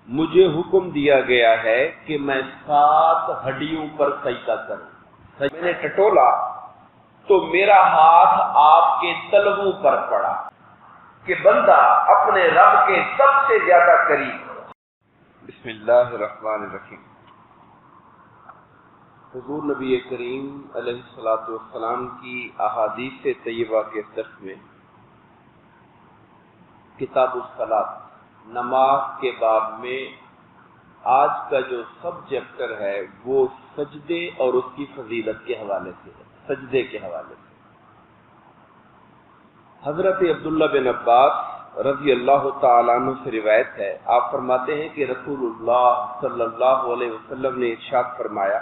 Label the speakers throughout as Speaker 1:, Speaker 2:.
Speaker 1: مجھے حکم دیا گیا ہے کہ میں 7 ہڈیوں پر سجدہ کروں۔ میں نے ٹٹولا تو میرا ہاتھ آپ کے تلووں پر پڑا کہ بندہ اپنے رب کے سب سے زیادہ قریب ہو۔ بسم اللہ الرحمن الرحیم۔ حضور نبی کریم علیہ الصلوۃ والسلام کی احادیث طیبہ کے درس میں کتاب الصلاۃ نماز کے باب میں آج کا جو سب چیپٹر ہے وہ سجدے اور اس کی فضیلت کے حوالے سے ہے، سجدے کے حوالے سے۔ حضرت عبداللہ بن عباس رضی اللہ تعالیٰ عنہ سے روایت ہے، آپ فرماتے ہیں کہ رسول اللہ صلی اللہ علیہ وسلم نے ارشاد فرمایا،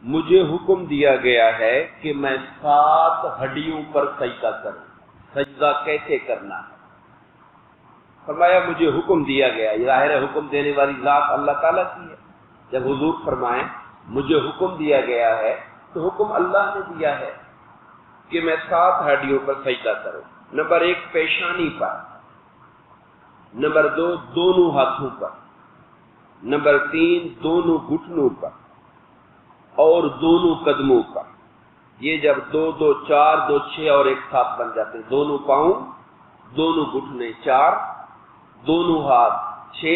Speaker 1: مجھے حکم دیا گیا ہے کہ میں 7 ہڈیوں پر سجدہ کروں۔ سجدہ کیسے کرنا ہے؟ فرمایا مجھے حکم دیا گیا، ظاہر ہے حکم دینے والی ذات اللہ تعالیٰ کی ہے۔ جب حضور فرمائیں مجھے حکم دیا گیا ہے تو حکم اللہ نے دیا ہے کہ میں 7 ہڈیوں پر سجدہ کروں۔ نمبر 1 پیشانی پر، نمبر 2 دونوں ہاتھوں پر، نمبر 3 دونوں گھٹنوں پر اور دونوں قدموں پر۔ یہ جب 2 2 4 2 6 اور ایک ساتھ بن جاتے ہیں، دونوں پاؤں، دونوں گھٹنے 4، دونوں ہاتھ 6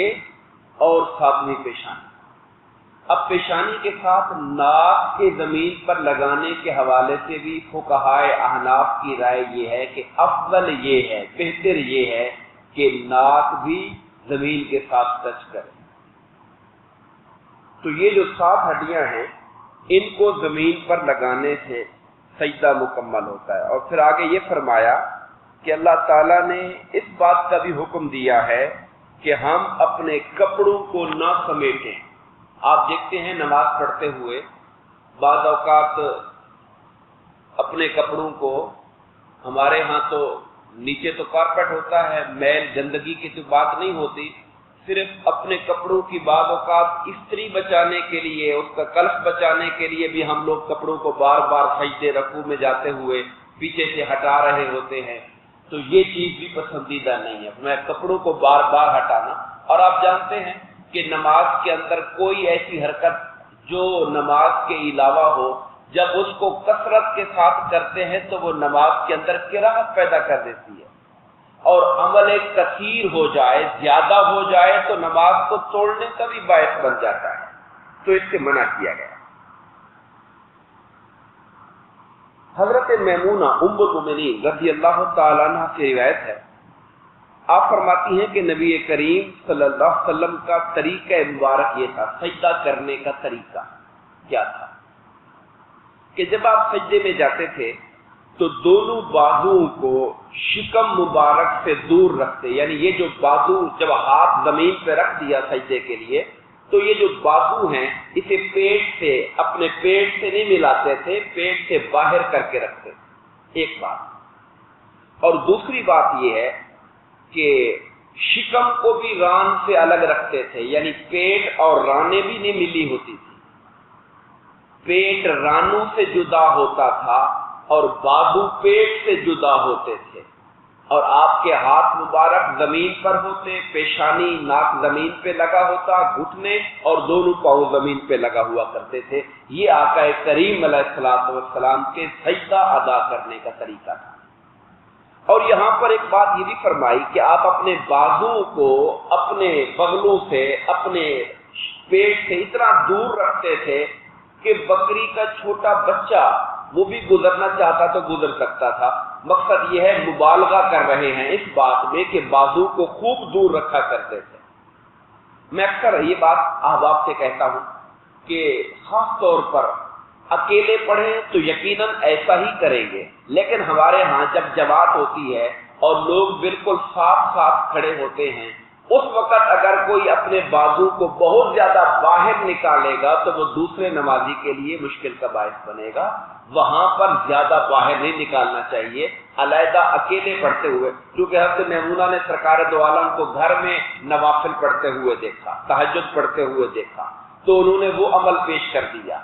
Speaker 1: اور 7ویں پیشانی۔ اب پیشانی کے ساتھ ناک کے زمین پر لگانے کے حوالے سے بھی فقہائے احناف کی رائے یہ ہے کہ افضل یہ ہے، بہتر یہ ہے کہ ناک بھی زمین کے ساتھ ٹچ کرے۔ تو یہ جو 7 ہڈیاں ہیں ان کو زمین پر لگانے سے سجدہ مکمل ہوتا ہے۔ اور پھر آگے یہ فرمایا کہ اللہ تعالیٰ نے اس بات کا بھی حکم دیا ہے کہ ہم اپنے کپڑوں کو نہ سمیٹیں۔ آپ دیکھتے ہیں نماز پڑھتے ہوئے بعض اوقات اپنے کپڑوں کو، ہمارے ہاں تو نیچے تو کارپیٹ ہوتا ہے، میل گندگی کی تو بات نہیں ہوتی، صرف اپنے کپڑوں کی بعض اوقات استری بچانے کے لیے، اس کا کلف بچانے کے لیے بھی ہم لوگ کپڑوں کو بار بار سجدے رکوع میں جاتے ہوئے پیچھے سے ہٹا رہے ہوتے ہیں۔ تو یہ چیز بھی پسندیدہ نہیں ہے، میں کپڑوں کو بار بار ہٹانا۔ اور آپ جانتے ہیں کہ نماز کے اندر کوئی ایسی حرکت جو نماز کے علاوہ ہو، جب اس کو کثرت کے ساتھ کرتے ہیں تو وہ نماز کے اندر کراہت پیدا کر دیتی ہے، اور عمل ایک کثیر ہو جائے، زیادہ ہو جائے تو نماز کو توڑنے کا بھی باعث بن جاتا ہے، تو اس سے منع کیا گیا۔ حضرت میمونہ ام المؤمنین رضی اللہ تعالیٰ عنہ سے روایت ہے، آپ فرماتی ہیں کہ نبی کریم صلی اللہ علیہ وسلم کا طریقہ مبارک یہ تھا، سجدہ کرنے کا طریقہ کیا تھا کہ جب آپ سجدے میں جاتے تھے تو دونوں بازوؤں کو شکم مبارک سے دور رکھتے، یعنی یہ جو بازو، جب ہاتھ زمین پہ رکھ دیا سجدے کے لیے تو یہ جو بازو ہیں اسے پیٹ سے، اپنے پیٹ سے نہیں ملاتے تھے، پیٹ سے باہر کر کے رکھتے تھے، ایک بات۔ اور دوسری بات یہ ہے کہ شکم کو بھی ران سے الگ رکھتے تھے، یعنی پیٹ اور رانیں بھی نہیں ملی ہوتی تھی، پیٹ رانوں سے جدا ہوتا تھا اور بازو پیٹ سے جدا ہوتے تھے، اور آپ کے ہاتھ مبارک زمین پر ہوتے، پیشانی ناک زمین پہ لگا ہوتا، گھٹنے اور دونوں پاؤں زمین پہ لگا ہوا کرتے تھے۔ یہ آقا کریم علیہ الصلوۃ والسلام کے سجدہ ادا کرنے کا طریقہ تھا۔ اور یہاں پر ایک بات یہ بھی فرمائی کہ آپ اپنے بازو کو اپنے بغلوں سے، اپنے پیٹ سے اتنا دور رکھتے تھے کہ بکری کا چھوٹا بچہ وہ بھی گزرنا چاہتا تو گزر سکتا تھا۔ مقصد یہ ہے مبالغہ کر رہے ہیں اس بات میں کہ بازو کو خوب دور رکھا کرتے تھے۔ میں اکثر یہ بات احباب سے کہتا ہوں کہ خاص طور پر اکیلے پڑھیں تو یقیناً ایسا ہی کریں گے، لیکن ہمارے ہاں جب جماعت ہوتی ہے اور لوگ بالکل ساتھ ساتھ کھڑے ہوتے ہیں، اس وقت اگر کوئی اپنے بازو کو بہت زیادہ باہر نکالے گا تو وہ دوسرے نمازی کے لیے مشکل کا باعث بنے گا۔ وہاں پر زیادہ باہر نہیں نکالنا چاہیے، علیحدہ اکیلے پڑھتے ہوئے، کیونکہ حضرت میمونہ نے سرکار دو عالم کو گھر میں نوافل پڑھتے ہوئے دیکھا، تہجد پڑھتے ہوئے دیکھا، تو انہوں نے وہ عمل پیش کر دیا۔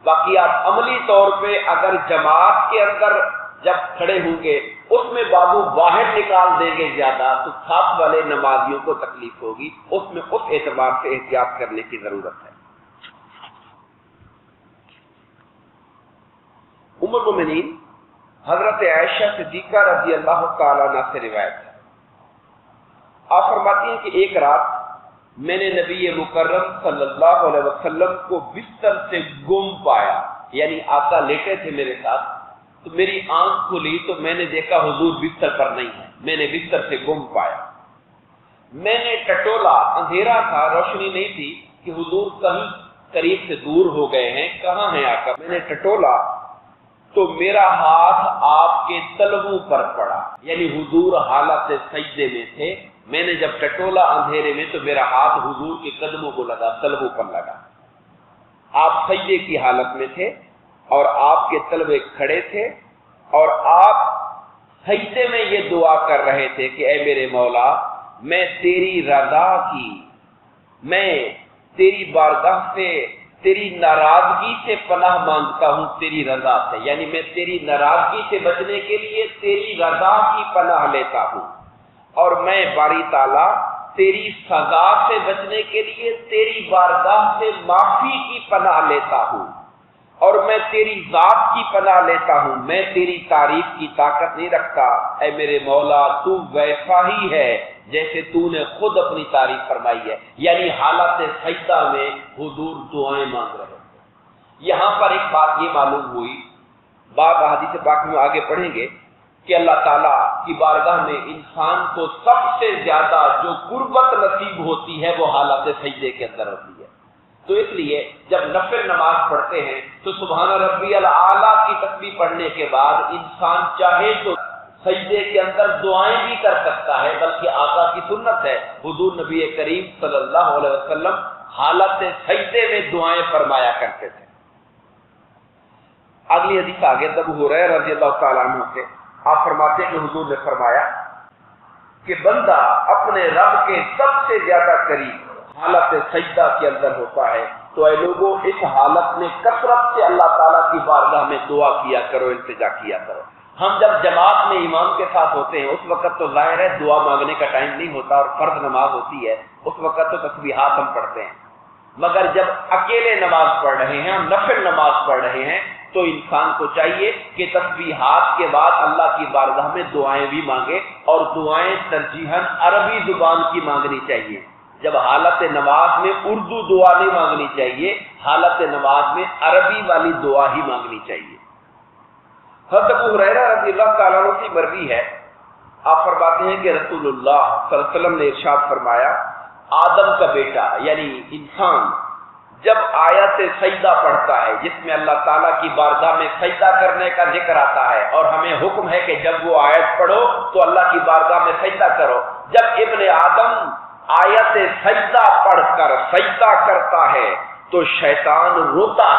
Speaker 1: باقی آپ عملی طور پہ اگر جماعت کے اندر جب کھڑے ہوں گے اس میں بازو باہر نکال دیں گے زیادہ تو ساتھ والے نمازیوں کو تکلیف ہوگی، اس میں اس اعتبار سے احتیاط کرنے کی ضرورت ہے۔ ام المؤمنین حضرت عائشہ صدیقہ رضی اللہ تعالیٰ عنہ سے روایت ہے، آپ فرماتی ہیں کہ ایک رات میں نے نبی مکرم صلی اللہ علیہ وسلم کو بستر سے گم پایا، یعنی آقا لیٹے تھے میرے ساتھ تو میری آنکھ کھلی تو میں نے دیکھا حضور بستر پر نہیں ہے، میں نے بستر سے گم پایا۔ میں نے ٹٹولا، اندھیرا تھا، روشنی نہیں تھی کہ حضور کہیں قریب سے دور ہو گئے ہیں، کہاں ہیں آقا؟ میں نے ٹٹولا تو میرا ہاتھ آپ کے تلووں پر پڑا، یعنی حضور حالت سجدے میں تھے، میں نے جب ٹٹولا اندھیرے میں تو میرا ہاتھ حضور کے قدموں کو لگا، تلووں پر لگا۔ آپ سجدے کی حالت میں تھے اور آپ کے تلوے کھڑے تھے اور آپ سجدے میں یہ دعا کر رہے تھے کہ اے میرے مولا، میں تیری رضا کی، میں تیری بارگاہ سے تیری ناراضگی سے پناہ مانگتا ہوں، تیری رضا سے، یعنی میں تیری ناراضگی سے بچنے کے لیے تیری رضا کی پناہ لیتا ہوں، اور میں باری تعالیٰ تیری سزا سے بچنے کے لیے تیری بارگاہ سے معافی کی پناہ لیتا ہوں، اور میں تیری ذات کی پناہ لیتا ہوں، میں تیری تعریف کی طاقت نہیں رکھتا، اے میرے مولا تو ویسا ہی ہے جیسے تو نے خود اپنی تعریف فرمائی ہے، یعنی حالت سجدہ میں حضور دعائیں مانگ رہے تھے۔ یہاں پر ایک بات یہ معلوم ہوئی، بعض احادیث پاک میں آگے پڑھیں گے کہ اللہ تعالیٰ کی بارگاہ میں انسان کو سب سے زیادہ جو قربت نصیب ہوتی ہے وہ حالت سجدے کے اندر ہوتی ہے۔ تو اس لیے جب نفل نماز پڑھتے ہیں تو سبحان ربی الاعلیٰ کی تسبیح پڑھنے کے بعد انسان چاہے تو سجدے کے اندر دعائیں بھی کر سکتا ہے، بلکہ آقا کی سنت ہے، حضور نبی کریم صلی اللہ علیہ وسلم حالت سجدے میں دعائیں فرمایا کرتے تھے۔ اگلی حدیث آگے ابو ہریرہ رضی اللہ تعالیٰ عنہ سے آپ فرماتے ہیں کہ حضور نے فرمایا کہ بندہ اپنے رب کے سب سے زیادہ قریب حالت سجدہ کے اندر ہوتا ہے، تو اے لوگوں اس حالت میں کثرت سے اللہ تعالیٰ کی بارگاہ میں دعا کیا کرو، التجا کیا کرو۔ ہم جب جماعت میں امام کے ساتھ ہوتے ہیں اس وقت تو ظاہر ہے دعا مانگنے کا ٹائم نہیں ہوتا اور فرض نماز ہوتی ہے، اس وقت تو تسبیحات ہم پڑھتے ہیں، مگر جب اکیلے نماز پڑھ رہے ہیں، ہم نفل نماز پڑھ رہے ہیں، تو انسان کو چاہیے کہ تسبیحات کے بعد اللہ کی بارگاہ میں دعائیں بھی مانگے، اور دعائیں ترجیحاً عربی زبان کی مانگنی چاہیے۔ جب حالت نماز میں اردو دعا نہیں مانگنی چاہیے، حالت نماز میں عربی والی دعا ہی مانگنی چاہیے۔ حضرت ابو ہریرہ رضی اللہ تعالیٰ عنہ کی مروی ہے، آپ فرماتے ہیں کہ رسول اللہ صلی اللہ علیہ وسلم نے ارشاد فرمایا، آدم کا بیٹا یعنی انسان جب آیت سجدہ پڑھتا ہے جس میں اللہ تعالیٰ کی بارگاہ میں سجدہ کرنے کا ذکر آتا ہے، اور ہمیں حکم ہے کہ جب وہ آیت پڑھو تو اللہ کی بارگاہ میں سجدہ کرو، جب ابن آدم آیت سجدہ پڑھ کر سجدہ کرتا ہے تو شیطان روتا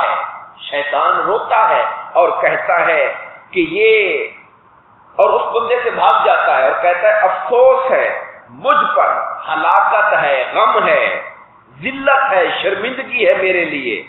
Speaker 1: ہے اور کہتا ہے کہ یہ، اور اس بندے سے بھاگ جاتا ہے اور کہتا ہے افسوس ہے مجھ پر، ہلاکت ہے، غم ہے، ذلت ہے، شرمندگی ہے میرے لیے۔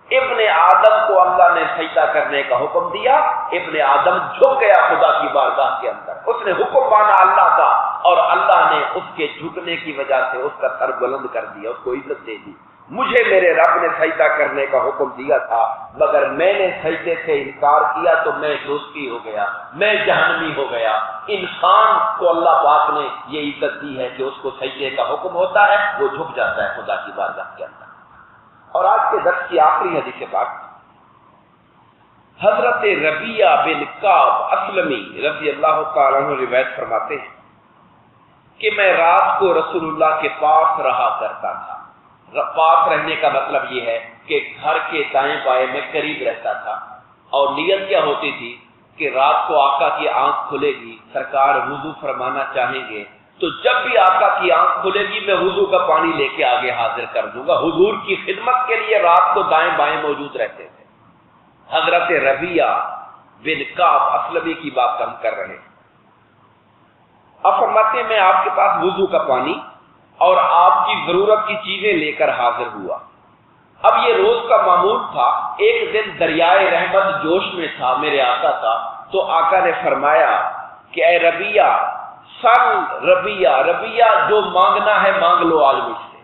Speaker 1: ابن آدم کو اللہ نے سجدہ کرنے کا حکم دیا، ابن آدم جھک گیا خدا کی بارگاہ کے اندر، اس نے حکم مانا اللہ کا، اور اللہ نے اس کے جھکنے کی وجہ سے اس کا سر بلند کر دیا، اس کو عزت دے دی۔ مجھے میرے رب نے سجدہ کرنے کا حکم دیا تھا، مگر میں نے سجدے سے انکار کیا تو میں دوزخی ہو گیا، میں جہنمی ہو گیا۔ انسان کو اللہ پاک نے یہ عزت دی ہے کہ اس کو سجدے کا حکم ہوتا ہے، وہ جھک جاتا ہے خدا کی بارگاہ کے اندر۔ اور آج کے درس کی آخری حدیث پاک حضرت ربیعہ بن کعب اسلمی رضی اللہ تعالیٰ عنہ روایت فرماتے ہیں کہ میں رات کو رسول اللہ کے پاس رہا کرتا تھا۔ پاس رہنے کا مطلب یہ ہے کہ گھر کے دائیں بائیں میں قریب رہتا تھا، اور نیت کیا ہوتی تھی کہ رات کو آقا کی آنکھ کھلے گی، سرکار وضو فرمانا چاہیں گے، تو جب بھی آقا کی آنکھ کھلے گی میں وضو کا پانی لے کے آگے حاضر کر دوں گا۔ حضور کی خدمت کے لیے رات کو دائیں بائیں موجود رہتے تھے۔ حضرت ربیعہ بن کعب اسلمی کی بات ہم کر رہے ہیں۔ اب فرماتے ہیں میں آپ کے پاس وضو کا پانی اور آپ کی ضرورت کی چیزیں لے کر حاضر ہوا۔ اب یہ روز کا معمول تھا، ایک دن دریائے رحمت جوش میں تھا میرے آقا کا، تو آقا نے فرمایا کہ اے ربیہ سل ربیہ، ربیہ جو مانگنا ہے مانگ لو آج مجھ سے۔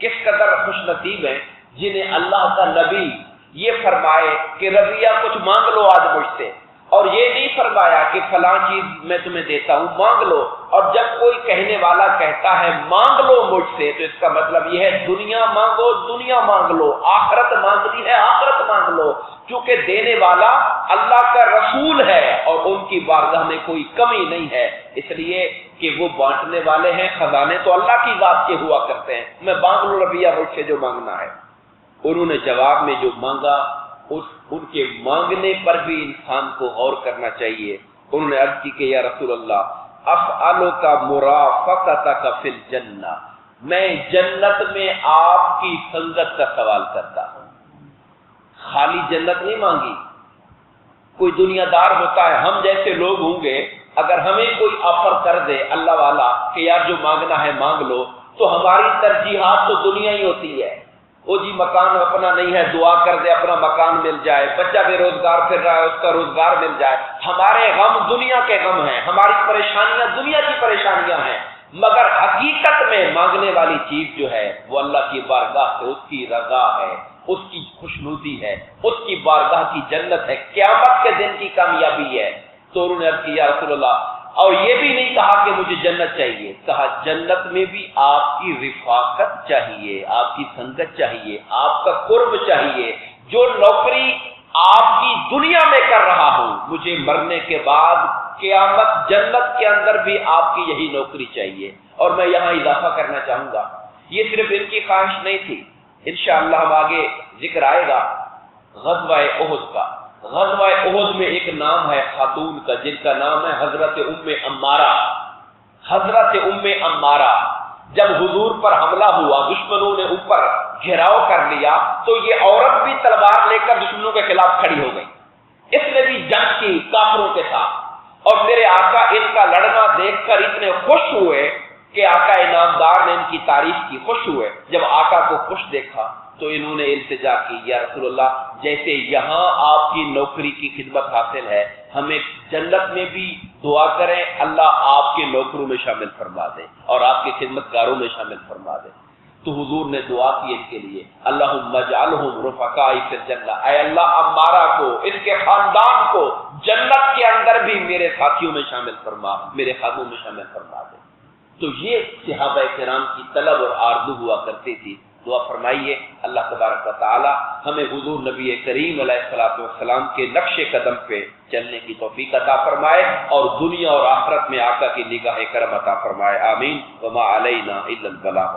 Speaker 1: کس قدر خوش نصیب ہیں جنہیں اللہ کا نبی یہ فرمائے کہ ربیہ کچھ مانگ لو آج مجھ سے، اور یہ نہیں فرمایا کہ فلاں چیز میں تمہیں دیتا ہوں مانگ لو۔ اور جب کوئی کہنے والا کہتا ہے مانگ لو مجھ سے، تو اس کا مطلب یہ ہے دنیا مانگو، دنیا مانگ لو، آخرت مانگنی ہے آخرت مانگ لو، کیونکہ دینے والا اللہ کا رسول ہے اور ان کی بارگاہ میں کوئی کمی نہیں ہے، اس لیے کہ وہ بانٹنے والے ہیں، خزانے تو اللہ کی ذات کے ہوا کرتے ہیں۔ میں مانگ لو ربیہ مجھ سے جو مانگنا ہے۔ انہوں نے جواب میں جو مانگا ان کے مانگنے پر بھی انسان کو غور کرنا چاہیے۔ انہوں نے عرض کی کہ یا رسول اللہ اسألک مرافقتک فی الجنہ، میں جنت میں آپ کی سنگت کا سوال کرتا ہوں۔ خالی جنت نہیں مانگی، کوئی دنیا دار ہوتا ہے، ہم جیسے لوگ ہوں گے، اگر ہمیں کوئی آفر کر دے اللہ والا کہ یار جو مانگنا ہے مانگ لو، تو ہماری ترجیحات تو دنیا ہی ہوتی ہے۔ وہ جی مکان اپنا نہیں ہے، دعا کر دے اپنا مکان مل جائے، بچہ بے روزگار پھر رہا ہے اس کا روزگار مل جائے۔ ہمارے غم دنیا کے غم ہیں، ہماری پریشانیاں دنیا کی پریشانیاں ہیں، مگر حقیقت میں مانگنے والی چیز جو ہے وہ اللہ کی بارگاہ سے اس کی رضا ہے، اس کی خوشنودی ہے، اس کی بارگاہ کی جنت ہے، قیامت کے دن کی کامیابی ہے۔ تو انہوں نے عرض کیا رسول اللہ، اور یہ بھی نہیں کہا کہ مجھے جنت چاہیے، کہا جنت میں بھی آپ کی رفاقت چاہیے، آپ کی سنگت چاہیے، آپ کا قرب چاہیے۔ جو نوکری آپ کی دنیا میں کر رہا ہوں، مجھے مرنے کے بعد قیامت جنت کے اندر بھی آپ کی یہی نوکری چاہیے۔ اور میں یہاں اضافہ کرنا چاہوں گا، یہ صرف ان کی خواہش نہیں تھی، انشاءاللہ ہم آگے ذکر آئے گا غزوہ احد کا۔ غزوہ احد میں ایک نام ہے خاتون کا، جن کا نام ہے حضرت ام عمارہ۔ حضرت ام عمارہ جب حضور پر حملہ ہوا، دشمنوں نے اوپر گھیراؤ کر لیا، تو یہ عورت بھی تلوار لے کر دشمنوں کے خلاف کھڑی ہو گئی۔ اس نے بھی جنگ کی کافروں کے ساتھ، اور میرے آقا ان کا لڑنا دیکھ کر اتنے خوش ہوئے کہ آقا انعامدار نے ان کی تعریف کی، خوش ہوئے۔ جب آقا کو خوش دیکھا تو انہوں نے التجا کی، یا رسول اللہ جیسے یہاں آپ کی نوکری کی خدمت حاصل ہے، ہمیں جنت میں بھی دعا کریں اللہ آپ کے نوکروں میں شامل فرما دے اور آپ کے خدمتگاروں میں شامل فرما دے۔ تو حضور نے دعا کی ان کے لیے، اللہم اجعلہم رفقائی فی الجنہ، اے اللہ عمارہ کو، اس کے خاندان کو جنت کے اندر بھی میرے ساتھیوں میں شامل فرما، میرے خادموں میں شامل فرما دے۔ تو یہ صحابہ کرام کی طلب اور آرزو ہوا کرتی تھی۔ دعا فرمائیے اللہ تبارک و تعالی ہمیں حضور نبی کریم علیہ الصلوۃ والسلام کے نقش قدم پہ چلنے کی توفیق عطا فرمائے، اور دنیا اور آخرت میں آقا کی نگاہ کرم عطا فرمائے، آمین۔ وما علینا الا البلاغ۔